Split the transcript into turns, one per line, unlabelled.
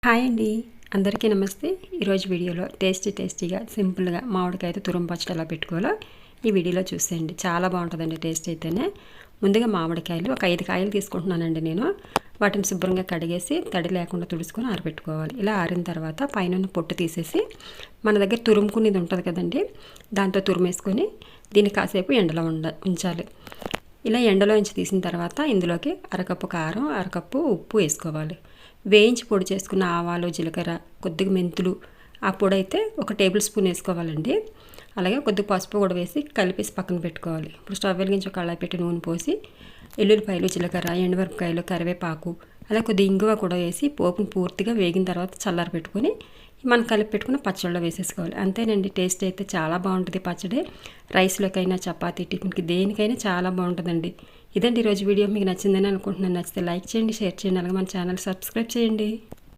Hi అండి, అందరికీ నమస్తే. ఈరోజు వీడియోలో టేస్టీగా సింపుల్గా మామిడికాయతో తురుము పచ్చడి ఎలా పెట్టుకోవాలో ఈ వీడియోలో చూసేయండి. చాలా బాగుంటుందండి టేస్ట్ అయితేనే. ముందుగా మామిడికాయలు ఒక 5 కాయలు తీసుకుంటున్నానండి నేను. వాటిని శుభ్రంగా కడిగేసి తడి లేకుండా తుడుచుకొని ఆరబెట్టుకోవాలి. ఇలా ఆరిన తర్వాత పైన పొట్టు తీసేసి మన దగ్గర తురుముకునేది ఉంటుంది కదండి, దాంతో తురిమేసుకొని దీన్ని కాసేపు ఎండలో ఉంచాలి. ఇలా ఎండలో ఉంచి తీసిన తర్వాత ఇందులోకి అరకప్పు కారం, అరకప్పు ఉప్పు వేసుకోవాలి. వేయించి పొడి చేసుకున్న ఆవాలు, జీలకర్ర, కొద్దిగా మెంతులు, ఆ పొడి అయితే 1 టేబుల్ స్పూన్ వేసుకోవాలండి. అలాగే కొద్దిగా పసుపు కూడా వేసి కలిపేసి పక్కన పెట్టుకోవాలి. ఇప్పుడు స్టవ్ వెలిగించి ఒక కళాయి పెట్టి నూనె పోసి ఎల్లుల్లిపాయలు, జీలకర్ర, ఎండుమిరపకాయలు, కరివేపాకు, అలా కొద్దిగా ఇంగువ కూడా వేసి పోపును పూర్తిగా వేగిన తర్వాత చల్లారి పెట్టుకొని మనం కలిపి పెట్టుకున్న పచ్చడిలో వేసేసుకోవాలి. అంతేనండి, టేస్ట్ అయితే చాలా బాగుంటుంది పచ్చడి. రైస్లోకైనా, చపాతీ, టిఫిన్కి, దేనికైనా చాలా బాగుంటుందండి. ఇదండి ఈరోజు వీడియో. మీకు నచ్చిందని అనుకుంటున్నాను. నచ్చితే లైక్ చేయండి, షేర్ చేయండి, అలాగే మన ఛానల్ సబ్స్క్రైబ్ చేయండి.